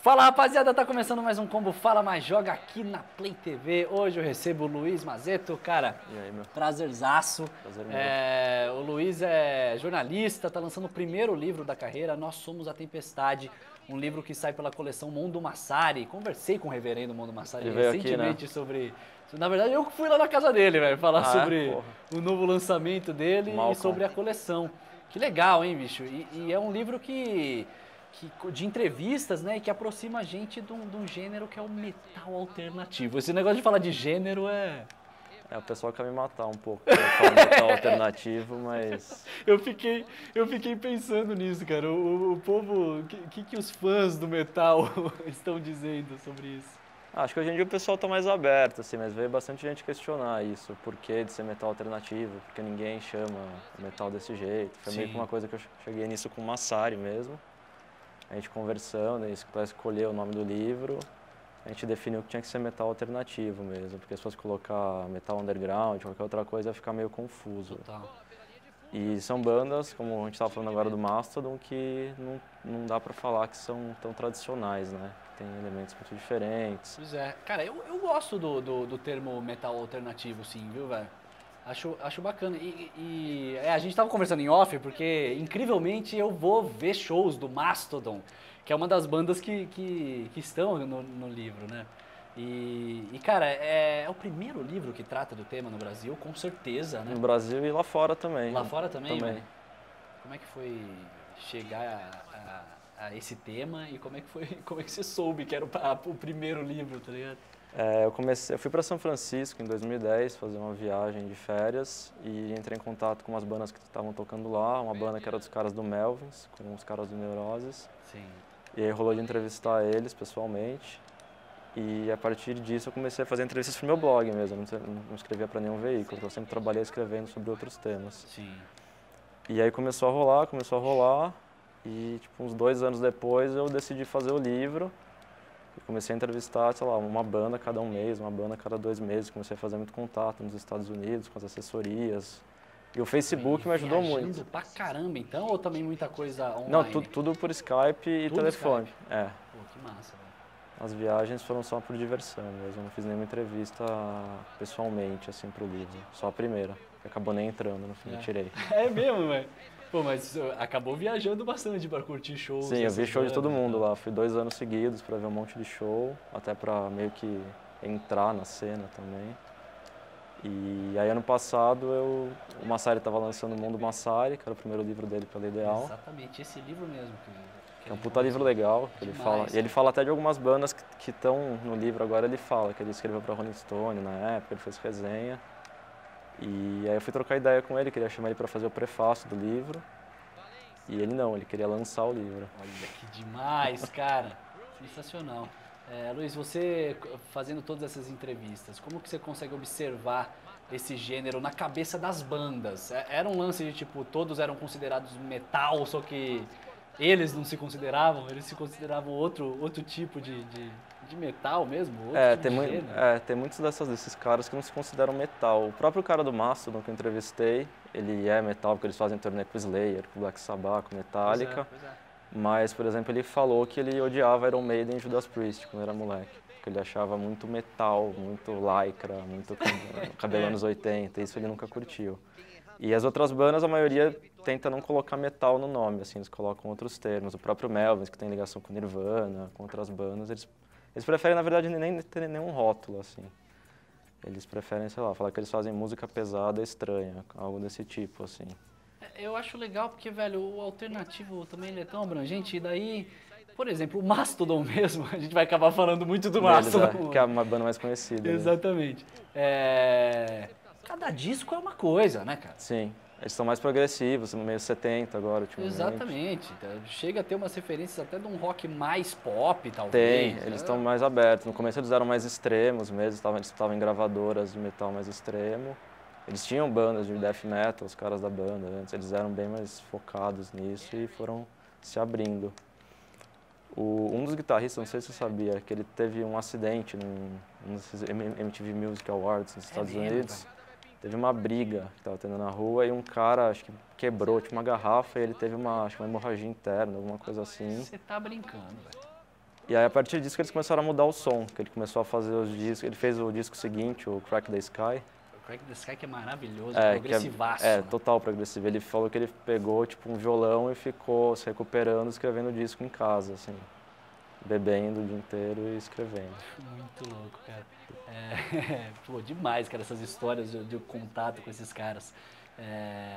Fala rapaziada, tá começando mais um Combo Fala Mais Joga aqui na Play TV. Hoje eu recebo o Luiz Mazeto, cara, E aí, meu? prazerzaço. Prazer meu. O Luiz é jornalista, tá lançando o primeiro livro da carreira, Nós Somos a Tempestade, um livro que sai pela coleção Mondo Massari. Conversei com o reverendo Mondo Massari Ele veio aqui, recentemente né? sobre... Na verdade, eu fui lá na casa dele, velho, falar Ah, é? sobre Porra. o novo lançamento dele e Malcolm. sobre a coleção. Que legal, hein, bicho? E é um livro de entrevistas, né, e que aproxima a gente de um gênero que é o metal alternativo. Esse negócio de falar de gênero é... O pessoal quer me matar um pouco, quando eu falo metal alternativo, mas... Eu fiquei pensando nisso, cara. O povo, que os fãs do metal estão dizendo sobre isso? Acho que hoje em dia o pessoal tá mais aberto, assim, mas veio bastante gente questionar isso, por que de ser metal alternativo, porque ninguém chama o metal desse jeito. Foi meio Sim. que uma coisa que eu cheguei nisso com o Massari mesmo. A gente conversando, para escolher o nome do livro, a gente definiu que tinha que ser metal alternativo mesmo, porque se fosse colocar metal underground, qualquer outra coisa, ia ficar meio confuso. Total. E são bandas, como a gente estava falando agora do Mastodon, que não dá pra falar que são tão tradicionais, né? Tem elementos muito diferentes. Pois é. Cara, eu gosto do termo metal alternativo, sim, viu, velho? Acho bacana. A gente tava conversando em off, porque incrivelmente eu vou ver shows do Mastodon, que é uma das bandas que estão no livro, né? Cara, é o primeiro livro que trata do tema no Brasil, com certeza, né? No Brasil e lá fora também. Lá fora também, Também. velho? Como é que foi chegar a esse tema e como é que você soube que era o primeiro livro, tá ligado? Eu fui para São Francisco em 2010 fazer uma viagem de férias e entrei em contato com umas bandas que estavam tocando lá, uma banda que era dos caras do Melvins, com os caras do Neuroses. Sim. E aí rolou de entrevistar eles pessoalmente. E a partir disso eu comecei a fazer entrevistas pro meu blog mesmo, não escrevia para nenhum veículo, eu sempre trabalhei escrevendo sobre outros temas. Sim. E aí começou a rolar, e tipo, uns 2 anos depois eu decidi fazer o livro. E comecei a entrevistar, sei lá, uma banda a cada um mês, uma banda a cada 2 meses, comecei a fazer muito contato nos Estados Unidos, com as assessorias. E o Facebook me ajudou muito. Viajando pra caramba, então, ou também muita coisa online? Não, tudo por Skype e Tudo telefone. Skype? É. Pô, que massa, velho. As viagens foram só por diversão mesmo, eu não fiz nenhuma entrevista pessoalmente, assim, pro livro. Só a primeira, que acabou nem entrando, no fim, eu tirei. É mesmo, velho? Pô, mas acabou viajando bastante pra curtir shows. Sim, eu vi show de todo mundo lá. lá, fui 2 anos seguidos pra ver um monte de show, até pra meio que entrar na cena também. E aí ano passado o Massari estava lançando o Mundo Massari, que era o primeiro livro dele pela Ideal. Exatamente, esse livro mesmo. É um puta livro legal, que ele Demais, fala. cara. E ele fala até de algumas bandas que estão no livro agora, ele fala, que ele escreveu pra Rolling Stone na época, ele fez resenha. E aí eu fui trocar ideia com ele, queria chamar ele pra fazer o prefácio do livro. E ele não, ele queria lançar o livro. Olha que demais, cara. Sensacional. Luiz, você fazendo todas essas entrevistas, como que você consegue observar esse gênero na cabeça das bandas? Era um lance de tipo, todos eram considerados metal, só que eles não se consideravam, eles se consideravam outro tipo de metal mesmo? Outro tipo de gênero? Tem muitos desses caras que não se consideram metal. O próprio cara do Mastodon que eu entrevistei, ele é metal porque eles fazem turnê com Slayer, com Black Sabbath, com Metallica. Pois é. Mas, por exemplo, ele falou que ele odiava Iron Maiden e Judas Priest quando era moleque. Porque ele achava muito metal, muito lycra, muito cabelo anos 80, isso ele nunca curtiu. E as outras bandas, a maioria tenta não colocar metal no nome, assim, eles colocam outros termos. O próprio Melvins, que tem ligação com Nirvana, com outras bandas, eles preferem, na verdade, nem ter nenhum rótulo, assim. Eles preferem, sei lá, falar que eles fazem música pesada estranha, algo desse tipo, assim. Eu acho legal porque, velho, o alternativo também ele é tão abrangente, e daí, por exemplo, o Mastodon mesmo, a gente vai acabar falando muito do Mastodon. Que é uma banda mais conhecida. Exatamente. Cada disco é uma coisa, né, cara? Sim, eles são mais progressivos, meio 70 agora, ultimamente. Exatamente. Chega a ter umas referências até de um rock mais pop, talvez. Tem, eles estão mais abertos. No começo eles eram mais extremos mesmo, eles estavam em gravadoras de metal mais extremo. Eles tinham bandas de death metal, os caras da banda, antes eles eram bem mais focados nisso e foram se abrindo. Um dos guitarristas, não sei se você sabia, que ele teve um acidente nesses MTV Music Awards nos Estados Unidos. Teve uma briga que estava tendo na rua e um cara, acho que quebrou, tinha uma garrafa e ele teve uma hemorragia interna, alguma coisa assim. Você tá brincando, velho. E aí, a partir disso, que eles começaram a mudar o som, que ele começou a fazer os discos, ele fez o disco seguinte, o Crack the Sky. O Crack the Sky que é maravilhoso, progressivaço. né? Total progressivo. Ele falou que ele pegou, tipo, um violão e ficou se recuperando, escrevendo o disco em casa, assim. Bebendo o dia inteiro e escrevendo. Muito louco, cara. Pô, demais, cara, essas histórias de contato com esses caras.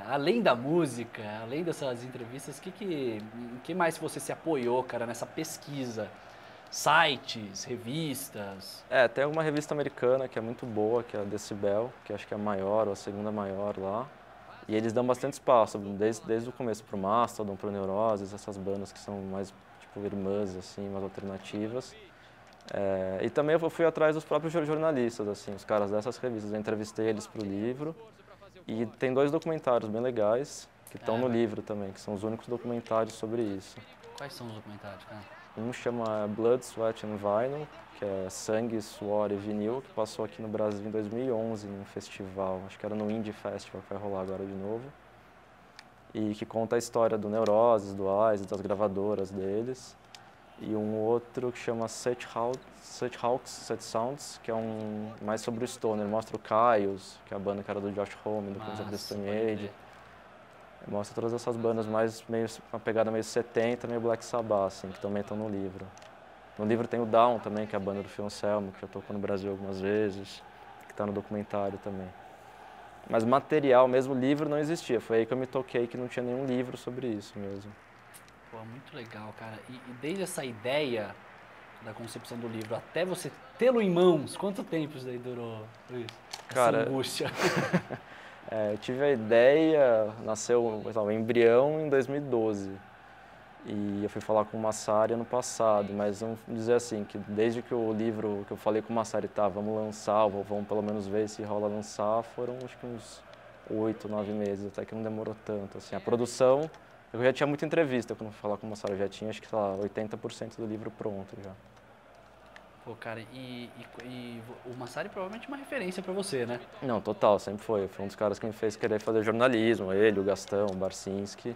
Além da música, além dessas entrevistas, que mais você se apoiou, cara, nessa pesquisa? Sites, revistas? Tem uma revista americana que é muito boa, que é a Decibel, que acho que é a maior ou a segunda maior lá. E eles dão bastante espaço, desde o começo pro Mastodon, pro Neuroses, essas bandas que são mais tipo irmãs, assim, mais alternativas. E também eu fui atrás dos próprios jornalistas, assim, os caras dessas revistas. Eu entrevistei eles pro livro. E tem 2 documentários bem legais que estão no livro também, que são os únicos documentários sobre isso. Quais são os documentários, cara? Um chama Blood, Sweat and Vinyl, que é Sangue, Suor e Vinil, que passou aqui no Brasil em 2011 num festival, acho que era no Indie Festival, que vai rolar agora de novo. E que conta a história do Neuroses, do Eyes, das gravadoras deles. E um outro que chama Such Hawks, Such Sounds, que é mais sobre o Stoner. Mostra o Kyles, que é a banda que era do Josh Homme, do Queens of the Stone Age. Mostra todas essas bandas meio uma pegada meio 70, meio Black Sabbath, assim, que também estão no livro. No livro tem o Down também, que é a banda do Phil Anselmo, que já tocou no Brasil algumas vezes, que está no documentário também. Mas material, mesmo livro, não existia. Foi aí que eu me toquei que não tinha nenhum livro sobre isso mesmo. Pô, muito legal, cara. E desde essa ideia da concepção do livro até você tê-lo em mãos, quanto tempo isso daí durou, Luiz? Cara, essa angústia. Eu tive a ideia, nasceu o embrião em 2012. E eu fui falar com o Massari ano passado, mas vamos dizer assim, que desde que o livro, que eu falei com o Massari, vamos lançar, vamos pelo menos ver se rola lançar, foram acho que uns 8, 9 meses, até que não demorou tanto. Assim, a produção, eu já tinha muita entrevista quando eu fui falar com o Massari, eu já tinha acho que, sei lá, 80% do livro pronto já. Pô, cara, e o Massari provavelmente é uma referência pra você, né? Não, total, sempre foi. Foi um dos caras que me fez querer fazer jornalismo, ele, o Gastão, o Barcinski.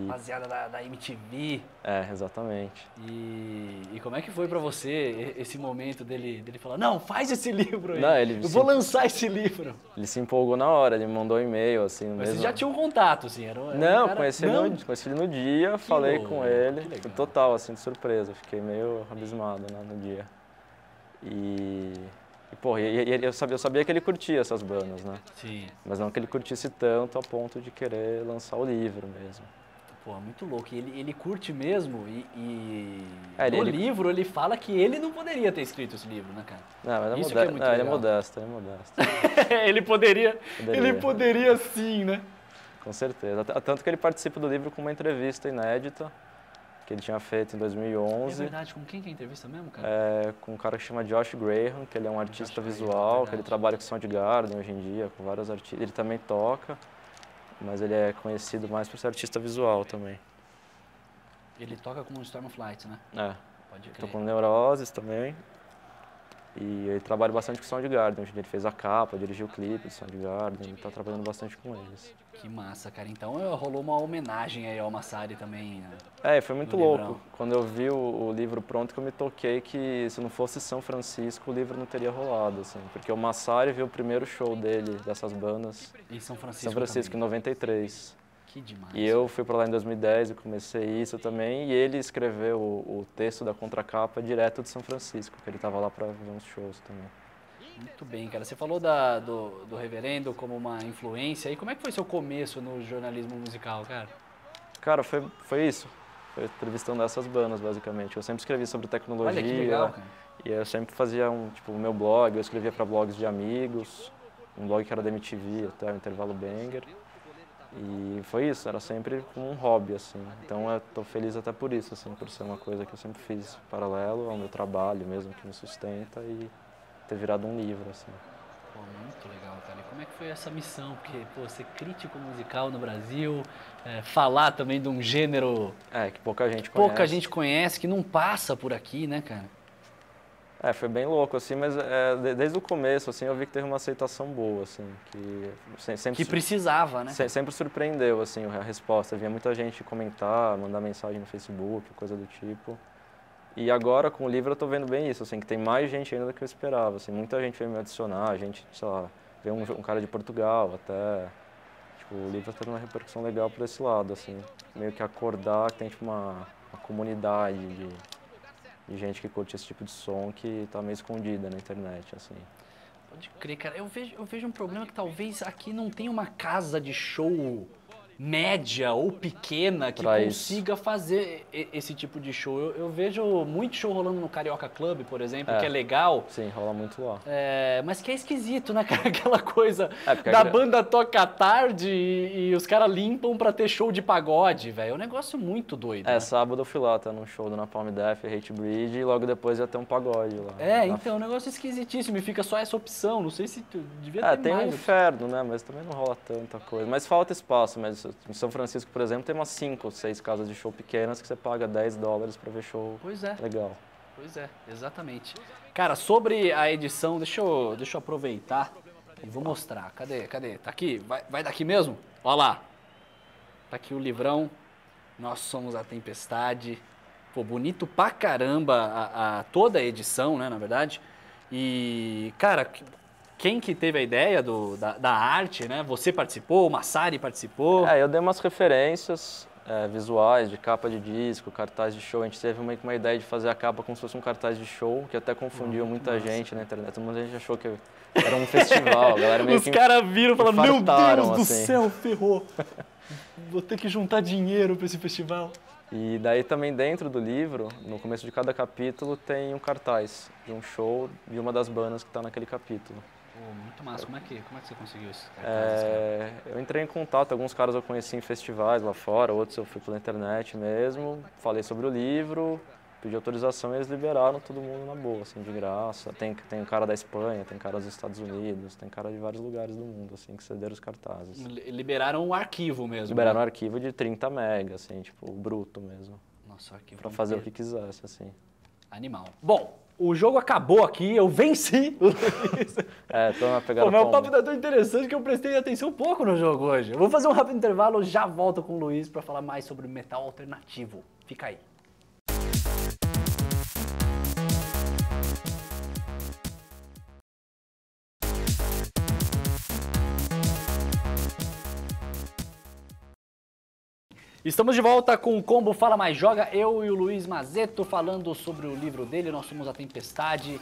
Rapaziada da MTV. Exatamente. E como é que foi pra você esse momento dele falar, não, faz esse livro aí, Não, eu vou lançar esse livro. Ele se empolgou na hora, ele me mandou um e-mail, assim, Mas mesmo. você já tinha um contato, assim, era Não, um cara... conheci ele no dia, falei com ele, legal. total, assim, de surpresa, fiquei meio abismado, né, no dia. Porra, eu sabia que ele curtia essas bandas, né? Sim. Mas não que ele curtisse tanto a ponto de querer lançar o livro mesmo. Pô, muito louco. E ele curte mesmo no livro ele fala que ele não poderia ter escrito esse livro, né, cara? Não, mas Isso que é muito legal. ele é modesto, ele é modesto. Ele poderia sim, né? Com certeza. Tanto que ele participa do livro com uma entrevista inédita que ele tinha feito em 2011. É verdade, com quem que é a entrevista mesmo, cara? Com um cara que chama Josh Graham, que ele é um artista visual, que ele trabalha com Soundgarden hoje em dia, com vários artistas. Ele também toca. Mas ele é conhecido mais por ser artista visual também. Ele toca com o Storm of Light, né? Pode crer. Tocou com Neuroses também. E ele trabalha bastante com Soundgarden. Hoje em dia ele fez a capa, dirigiu o clipe do Soundgarden. Ele tá trabalhando bastante com eles. Que massa, cara. Então rolou uma homenagem aí ao Massari também, né? Foi muito louco. Quando eu vi o livro pronto, que eu me toquei que se não fosse São Francisco, o livro não teria rolado, assim. Porque o Massari viu o primeiro show dele, dessas bandas, em São Francisco. São Francisco, em 93. Que demais. E eu fui para lá em 2010 e comecei isso também. E ele escreveu o texto da contracapa direto de São Francisco, que ele estava lá para ver uns shows também. Muito bem, cara. Você falou do Reverendo como uma influência. E como é que foi seu começo no jornalismo musical, cara? Cara, foi isso. Foi entrevistando essas bandas, basicamente. Eu sempre escrevi sobre tecnologia. Olha que legal, cara. E eu sempre fazia o meu blog. Eu escrevia para blogs de amigos. Um blog que era da MTV, até o Intervalo Banger. E foi isso, era sempre como um hobby, assim. Então eu tô feliz até por isso, assim, por ser uma coisa que eu sempre fiz paralelo ao meu trabalho mesmo, que me sustenta e ter virado um livro, assim. Pô, muito legal, cara. E como é que foi essa missão? Porque, pô, ser crítico musical no Brasil, falar também de um gênero... que pouca gente conhece. Pouca gente conhece, que não passa por aqui, né, cara? Foi bem louco, assim, mas desde o começo, assim, eu vi que teve uma aceitação boa, assim, que sempre... Que precisava, né? Sempre surpreendeu, assim, a resposta. Vinha muita gente comentar, mandar mensagem no Facebook, coisa do tipo. E agora, com o livro, eu tô vendo bem isso, assim, que tem mais gente ainda do que eu esperava, assim, muita gente veio me adicionar, gente, sei lá, veio um cara de Portugal até, tipo, o livro tá tendo uma repercussão legal por esse lado, assim, meio que acordar que tem, tipo, uma comunidade de gente que curte esse tipo de som que tá meio escondida na internet, assim. Pode crer, cara. Eu vejo um problema que talvez aqui não tenha uma casa de show média ou pequena que Pra consiga fazer esse tipo de show. Eu vejo muito show rolando no Carioca Club, por exemplo, que é legal. Sim, rola muito lá. Mas que é esquisito, né, cara? Aquela coisa porque da banda toca à tarde e os caras limpam pra ter show de pagode, velho. É um negócio muito doido, né? Sábado eu fui lá, tá num show do Napalm Death, Hate Breed, e logo depois ia ter um pagode lá. Então, é um negócio esquisitíssimo e fica só essa opção. Não sei se tu devia ter tem mais. um inferno, né? Mas também não rola tanta coisa. Mas falta espaço, mas em São Francisco, por exemplo, tem umas 5 ou 6 casas de show pequenas que você paga $10 pra ver show legal. Pois é, exatamente. Cara, sobre a edição, deixa eu aproveitar e vou mostrar. Cadê? Tá aqui? Vai daqui mesmo? Olha lá. Tá aqui o livrão. Nós somos a Tempestade. Pô, bonito pra caramba toda a edição, né, na verdade. E, cara, quem que teve a ideia da arte, né? Você participou, o Massari participou. Eu dei umas referências visuais de capa de disco, cartaz de show. A gente teve uma ideia de fazer a capa como se fosse um cartaz de show, que até confundiu muita gente na internet. Muita gente achou que era um festival, a galera meio Os caras viram e falaram, meu Deus do assim. céu, ferrou. Vou ter que juntar dinheiro pra esse festival. E daí também dentro do livro, no começo de cada capítulo, tem um cartaz de um show de uma das bandas que está naquele capítulo. Muito massa. Como é que você conseguiu isso? Cartazes, eu entrei em contato, alguns caras eu conheci em festivais lá fora, outros eu fui pela internet mesmo, falei sobre o livro, pedi autorização e eles liberaram todo mundo na boa, assim, de graça. Tem um cara da Espanha, tem cara dos Estados Unidos, tem cara de vários lugares do mundo, assim, que cederam os cartazes. Liberaram o arquivo mesmo? Liberaram um arquivo de 30 MB, assim, tipo, bruto mesmo. Nossa, arquivo. Pra fazer o que quisesse, assim. Animal. Bom, o jogo acabou aqui, eu venci. Tô na pegada. Mas o papo tá tão interessante que eu prestei atenção um pouco no jogo hoje. Eu vou fazer um rápido intervalo, já volto com o Luiz pra falar mais sobre metal alternativo. Fica aí. Estamos de volta com o Combo Fala Mais Joga, eu e o Luiz Mazeto falando sobre o livro dele, Nós Somos a Tempestade,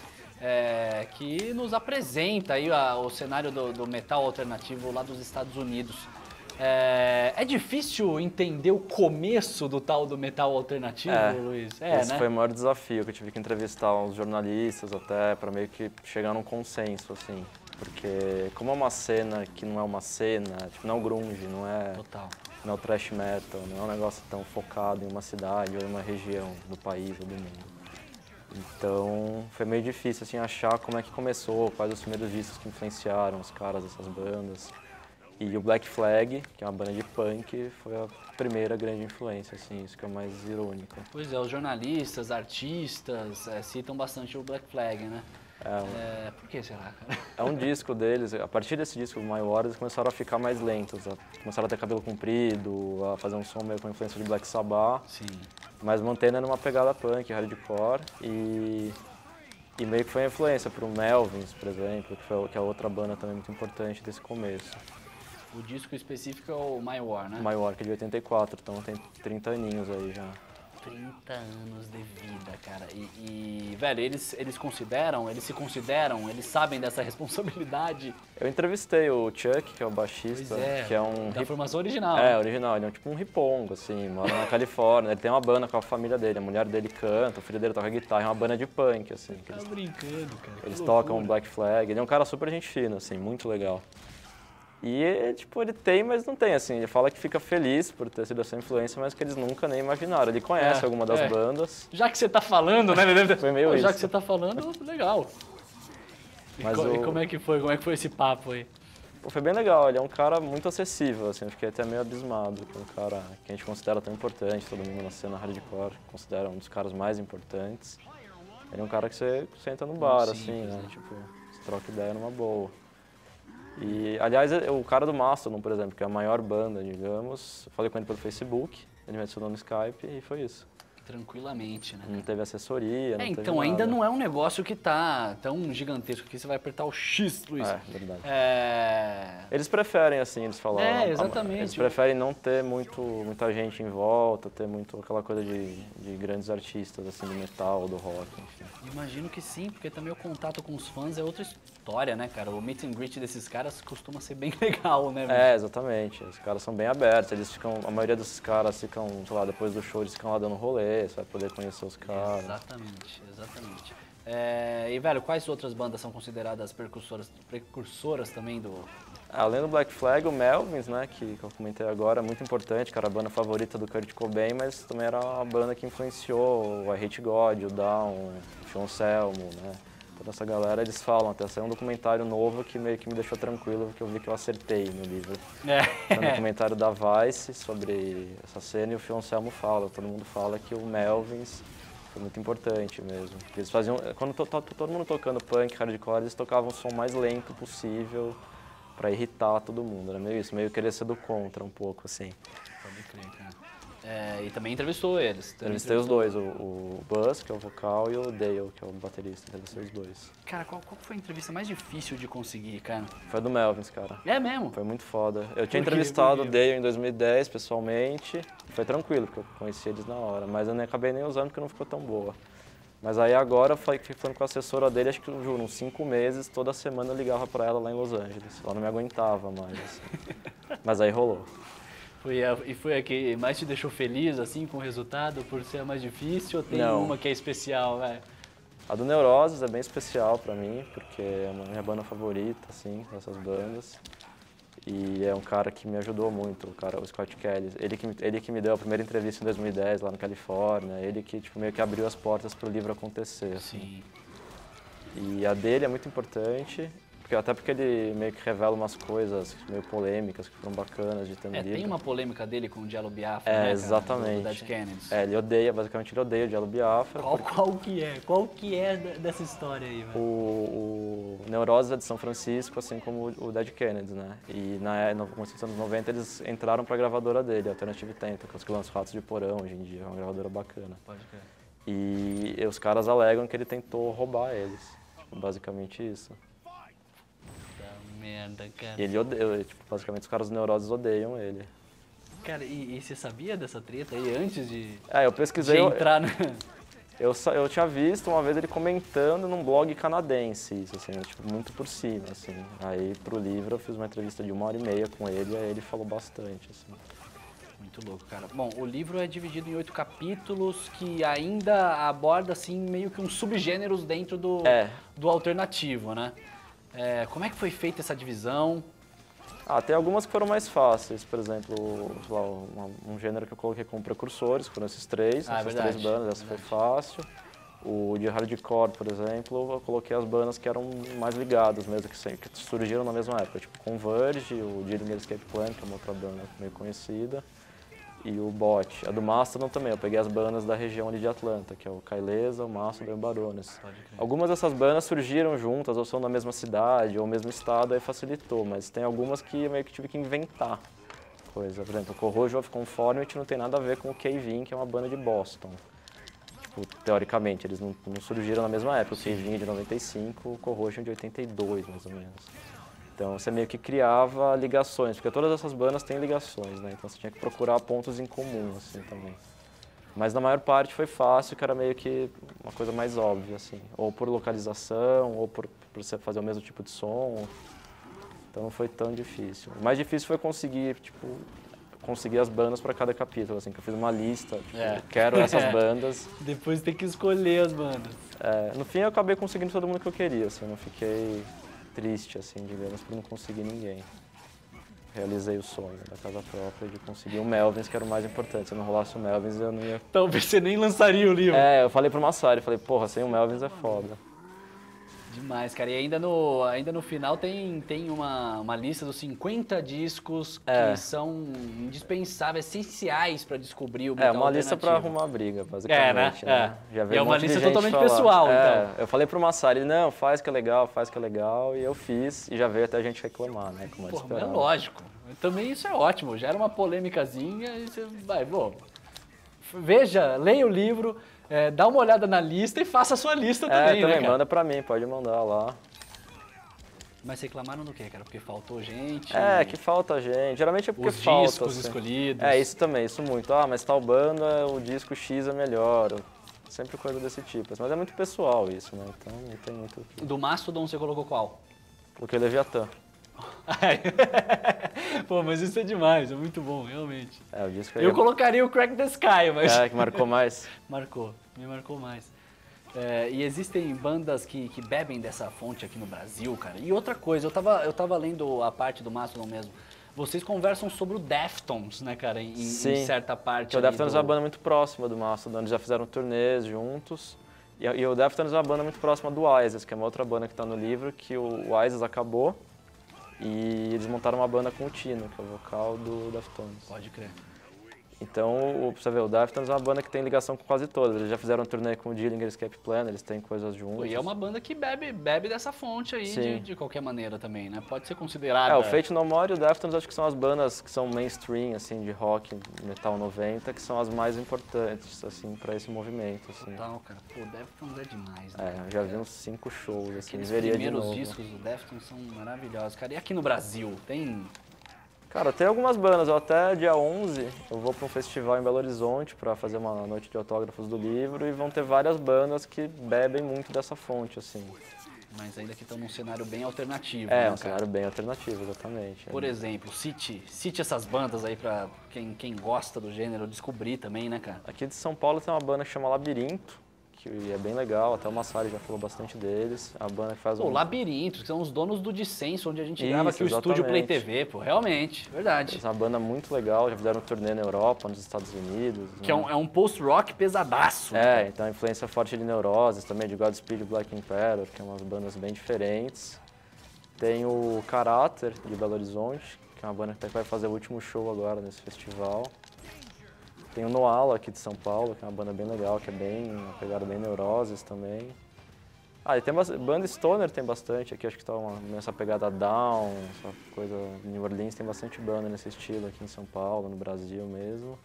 que nos apresenta aí o cenário do metal alternativo lá dos Estados Unidos. É difícil entender o começo do tal do metal alternativo, Luiz? Esse né? foi o maior desafio, que eu tive que entrevistar uns jornalistas até para meio que chegar num consenso, assim. Porque como é uma cena que não é uma cena, tipo, não é o grunge, não é... Total. Não é o thrash metal, não é um negócio tão focado em uma cidade ou em uma região do país ou do mundo. Então foi meio difícil assim, achar como é que começou, quais os primeiros discos que influenciaram os caras dessas bandas. E o Black Flag, que é uma banda de punk, foi a primeira grande influência, assim, isso que é o mais irônico. Pois é, os jornalistas, artistas citam bastante o Black Flag, né? Por que será, cara? É um disco deles, a partir desse disco, o My War, eles começaram a ficar mais lentos, começaram a ter cabelo comprido, a fazer um som meio com influência de Black Sabbath. Sim. Mas mantendo numa pegada punk, hardcore, e meio que foi a influência para o Melvins, por exemplo, que é outra banda também muito importante desse começo. O disco específico é o My War, né? My War, que é de 84, então tem 30 aninhos aí já. 30 anos de vida, cara. Velho, eles se consideram, eles sabem dessa responsabilidade. Eu entrevistei o Chuck, que é o baixista, que é um... Da formação original. Original. Ele é tipo um ripongo, assim, mora na Califórnia. Ele tem uma banda com a família dele, a mulher dele canta, o filho dele toca guitarra, é uma banda de punk, assim. Tá brincando, cara. Eles tocam Black Flag. Ele é um cara super gente fina, assim, muito legal. E, tipo, ele tem, mas não tem, assim. Ele fala que fica feliz por ter sido essa influência, mas que eles nunca nem imaginaram. Ele conhece alguma das bandas. Já que você tá falando, né? Foi meio isso. Já que você tá falando, legal. Mas e como é que foi? Como é que foi esse papo aí? Pô, foi bem legal. Ele é um cara muito acessível, assim. Eu fiquei até meio abismado. Que é um cara que a gente considera tão importante, todo mundo na cena hardcore considera um dos caras mais importantes. Ele é um cara que você senta no bar, assim, né? Tipo, você troca ideia numa boa. E, aliás, o cara do Mastodon, por exemplo, que é a maior banda, digamos, eu falei com ele pelo Facebook, ele me adicionou no Skype e foi isso. Tranquilamente, né? Não teve assessoria, não teve então nada. ainda não é um negócio que tá tão gigantesco que você vai apertar o X, Luiz. Verdade. É... Eles preferem, assim, eles falaram. Exatamente. Eles preferem não ter muita gente em volta, ter muito aquela coisa de grandes artistas, assim, do metal, do rock, enfim. Imagino que sim, porque também o contato com os fãs é outra história, né, cara? O meet and greet desses caras costuma ser bem legal, né? Exatamente. Os caras são bem abertos, a maioria desses caras ficam, sei lá, depois do show eles ficam lá dando rolê, você vai poder conhecer os caras. Exatamente. E, velho, quais outras bandas são consideradas precursoras também do... Além do Black Flag, o Melvins, né, que eu comentei agora, é muito importante, que era a banda favorita do Kurt Cobain, mas também era a banda que influenciou o I Hate God, o Down, o Sean Selmo, né. Toda essa galera, eles falam, até saiu um documentário novo que meio que me deixou tranquilo, porque eu vi que eu acertei no livro. É um documentário da Vice sobre essa cena e o Sean Selmo fala, todo mundo fala que o Melvins foi muito importante mesmo. Porque eles faziam, quando todo mundo tocando punk, hardcore, eles tocavam o som mais lento possível pra irritar todo mundo, era meio isso, meio querer ser do contra um pouco, assim. Pode crer, cara. E também entrevistou eles. Entrevistei os dois, o Buzz, que é o vocal, e o Dale, que é o baterista, entrevistei os dois. Cara, qual foi a entrevista mais difícil de conseguir, cara? Foi a do Melvins, cara. É mesmo? Foi muito foda. Eu tinha entrevistado o Dale em 2010, pessoalmente, foi tranquilo, porque eu conheci eles na hora, mas eu nem acabei nem usando porque não ficou tão boa. Mas aí agora, eu fui falando com a assessora dele, acho que, eu juro, uns 5 meses, toda semana eu ligava pra ela lá em Los Angeles. Ela não me aguentava mais, assim. Mas aí rolou. E foi a que mais te deixou feliz, assim, com o resultado, por ser a mais difícil, ou tem uma que é especial, velho? A do Neuroses é bem especial pra mim, porque é a minha banda favorita, assim, dessas bandas. E é um cara que me ajudou muito, o Scott Kelly. Ele que me deu a primeira entrevista em 2010 lá na Califórnia, ele que tipo, meio que abriu as portas pro livro acontecer. Assim. Sim. E a dele é muito importante, até porque ele meio que revela umas coisas meio polêmicas que foram bacanas de ter no livro. Tem uma polêmica dele com o Diallo Biafra, né, Do exatamente. Dead Kennedys. Ele odeia, basicamente ele odeia o Diallo Biafra. Qual que é dessa história aí, velho? O Neuroses é de São Francisco, assim como o Dead Kennedys, né? E nos anos 90 eles entraram pra gravadora dele, a Alternative Tentacles, que lança Ratos de Porão hoje em dia, é uma gravadora bacana. Pode crer. E os caras alegam que ele tentou roubar eles, basicamente isso. Merda, cara. E ele odeia, tipo, basicamente os caras dos Neuroses odeiam ele. Cara, e você sabia dessa treta aí antes de... Eu pesquisei... De entrar no... Eu tinha visto uma vez ele comentando num blog canadense, isso, assim, tipo, muito por cima, assim. Aí pro livro eu fiz uma entrevista de 1h30 com ele, e aí ele falou bastante, assim. Muito louco, cara. Bom, o livro é dividido em 8 capítulos que ainda aborda, assim, meio que uns subgêneros dentro do alternativo, né? Como é que foi feita essa divisão? Tem algumas que foram mais fáceis, por exemplo, sei lá, um gênero que eu coloquei como precursores, foram esses três, essas três bandas, essa foi fácil. O de hardcore, por exemplo, eu coloquei as bandas que eram mais ligadas mesmo, que surgiram na mesma época, tipo Converge, o Dillinger Escape Plan, que é uma outra banda meio conhecida, e o Bot. A do Mastodon também, eu peguei as bandas da região ali de Atlanta, que é o Kailesa, o Mastodon e o Barones. Algumas dessas bandas surgiram juntas, ou são da mesma cidade, ou mesmo estado, aí facilitou, mas tem algumas que eu meio que tive que inventar coisa. Por exemplo, o Corrosion of Conformity não tem nada a ver com o Cave-In, que é uma banda de Boston. Tipo, teoricamente, eles não surgiram na mesma época, o Cave-In é de 95, o Corrosion de 82, mais ou menos. Então você meio que criava ligações, porque todas essas bandas têm ligações, né? Então você tinha que procurar pontos em comum, assim, também. Mas na maior parte foi fácil, que era meio que uma coisa mais óbvia, assim. Ou por localização, ou por você fazer o mesmo tipo de som. Então não foi tão difícil. O mais difícil foi conseguir, tipo, conseguir as bandas para cada capítulo, assim, que eu fiz uma lista, tipo, quero essas bandas. Depois tem que escolher as bandas. No fim eu acabei conseguindo todo mundo que eu queria, assim, eu não fiquei triste, assim, digamos, por não conseguir ninguém. Realizei o sonho da casa própria de conseguir o Melvins, que era o mais importante. Se eu não rolasse o Melvins, eu não ia... Talvez você nem lançaria o livro. Eu falei pro Massari, falei, porra, sem o Melvins é foda. Demais, cara. E ainda no final tem uma lista dos 50 discos que são indispensáveis, essenciais para descobrir o metal uma lista para arrumar briga, basicamente. Né? Já veio uma lista totalmente pessoal, então. Eu falei pro Massari, ele, não, faz que é legal, e eu fiz, e já veio até a gente reclamar, né? Como Pô, é lógico. Também isso é ótimo, gera uma polêmicazinha e você vai, veja, leia o livro, dá uma olhada na lista e faça a sua lista também, também, né, cara? manda pra mim, pode mandar lá. Mas reclamaram do quê, cara? Porque faltou gente? Que falta gente. Geralmente é porque Os falta. discos assim. escolhidos. Isso também, isso muito. Mas tal banda, o disco X é melhor. Sempre coisa desse tipo. Mas é muito pessoal isso, né? Então não tem muito... Do Mastodon você colocou qual? Porque Leviatã. Pô, mas isso é demais, é muito bom, realmente. O disco Eu colocaria o Crack the Sky, mas... que marcou mais. Me marcou mais. E existem bandas que bebem dessa fonte aqui no Brasil, cara. E outra coisa, eu tava lendo a parte do Mastodon mesmo. Vocês conversam sobre o Deftones, né, cara, em certa parte. O Deftones é uma banda muito próxima do Mastodon, eles já fizeram turnês juntos. E o Deftones é uma banda muito próxima do Isis, que é uma outra banda que está no livro, que o Isis acabou. E eles montaram uma banda com o Tino, que é o vocal do Deftones. Pode crer. Então, pra você ver, o Deftones é uma banda que tem ligação com quase todas. Eles já fizeram um turnê com o Dillinger Escape Plan, eles têm coisas juntos. E é uma banda que bebe dessa fonte aí de qualquer maneira também, né? Pode ser considerada... o Fate No More e o Deftones acho que são as bandas que são mainstream, assim, de rock, metal 90, que são as mais importantes, assim, pra esse movimento, assim. Total, cara. Pô, o Deftones é demais, né? Eu já vi uns 5 shows, assim, Aqueles veria de primeiros novo. discos do Deftones são maravilhosos, cara. E aqui no Brasil, tem... Cara, tem algumas bandas. Até dia 11 eu vou para um festival em Belo Horizonte para fazer uma noite de autógrafos do livro e vão ter várias bandas que bebem muito dessa fonte, assim. Mas ainda que estão num cenário bem alternativo, né, cenário bem alternativo, exatamente. Por exemplo, cite essas bandas aí pra quem gosta do gênero descobrir também, né, cara? Aqui de São Paulo tem uma banda que chama Labirinto, que é bem legal, até o Massari já falou bastante deles. A banda que faz Labirinto, que são os donos do Dissenso, onde a gente grava aqui o estúdio Play TV, pô, realmente, verdade. É uma banda muito legal, já fizeram um turnê na Europa, nos Estados Unidos. Que é um post-rock pesadaço. Então a influência forte de Neuroses também, de Godspeed e Black Emperor, que é umas bandas bem diferentes. Tem o Caráter, de Belo Horizonte, que é uma banda que vai fazer o último show agora nesse festival. Tem o Noala aqui de São Paulo, que é uma banda bem legal, que é uma pegada bem Neuroses também. E tem banda Stoner tem bastante aqui, acho que tá nessa pegada Down, essa coisa New Orleans, tem bastante banda nesse estilo aqui em São Paulo, no Brasil mesmo.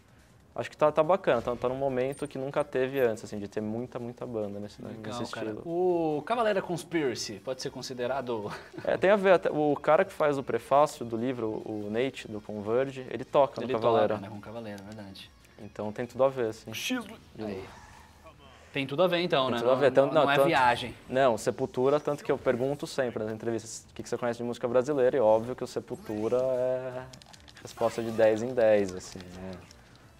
Acho que tá bacana, tá num momento que nunca teve antes, assim, de ter muita banda nesse estilo. Cara. O Cavaleira Conspiracy pode ser considerado... tem a ver, o cara que faz o prefácio do livro, o Nate, do Converge, ele toca no Cavaleira. Ele toca, né, com o Cavaleira, verdade. Então tem tudo a ver, assim. Tem tudo a ver, então, né? Tudo a ver. Não é viagem. Não, Sepultura, tanto que eu pergunto sempre nas entrevistas o que você conhece de música brasileira, e óbvio que o Sepultura é resposta de 10 em 10, assim, né?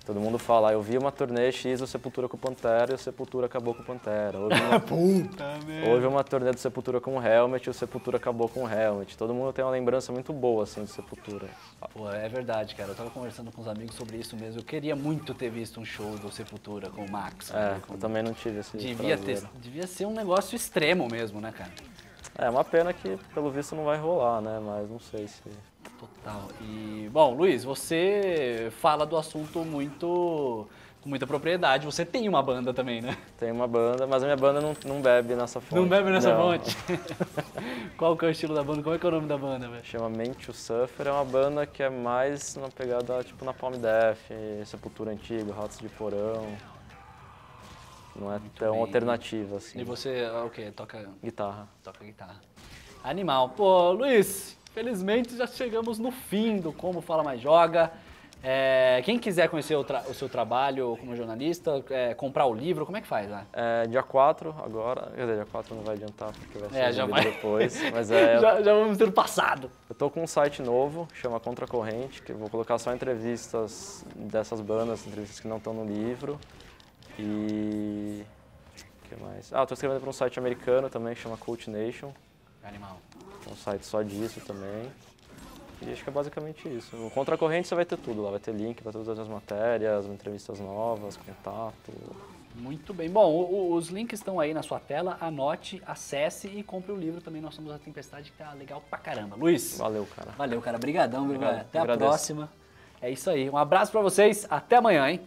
Todo mundo fala, eu vi uma turnê X do Sepultura com o Pantera e o Sepultura acabou com o Pantera. Houve uma turnê do Sepultura com o Helmet e o Sepultura acabou com o Helmet. Todo mundo tem uma lembrança muito boa, assim, do Sepultura. Pô, é verdade, cara. Eu tava conversando com os amigos sobre isso mesmo. Eu queria muito ter visto um show do Sepultura com o Max. Eu também não tive esse Devia ser um negócio extremo mesmo, né, cara? É uma pena que, pelo visto, não vai rolar, né? Mas não sei se... Total. E, bom, Luiz, você fala do assunto com muita propriedade. Você tem uma banda também, né? Tem uma banda, mas a minha banda não bebe nessa fonte. Não bebe nessa fonte? Qual que é o estilo da banda? Como é que é o nome da banda, velho? Chama Meant to Suffer, é uma banda que é mais na pegada, tipo, na Palm Death, Sepultura Antigo, Ratos de Porão. Não é tão alternativa, assim. E você, o quê? Toca guitarra. Toca guitarra. Animal. Pô, Luiz, felizmente já chegamos no fim do Como Fala Mais Joga. Quem quiser conhecer o seu trabalho como jornalista, comprar o livro, como é que faz? Né? Dia 4 agora, quer dizer, dia 4 não vai adiantar porque vai ser já vai. depois, mas já vamos ter passado. Eu tô com um site novo, chama Contracorrente, que eu vou colocar só entrevistas dessas bandas, entrevistas que não estão no livro. E... o que mais? Eu tô escrevendo para um site americano também, que chama Cult Nation. Animal. É um site só disso também. E acho que é basicamente isso. No Contracorrente você vai ter tudo lá, vai ter link para todas as matérias, entrevistas novas, contato. Muito bem. Bom, os links estão aí na sua tela, anote, acesse e compre o livro também. Nós somos a Tempestade, que tá legal pra caramba. Luiz. Valeu, cara. Valeu, cara. Obrigadão, viu, velho? Até a próxima. É isso aí. Um abraço pra vocês. Até amanhã, hein?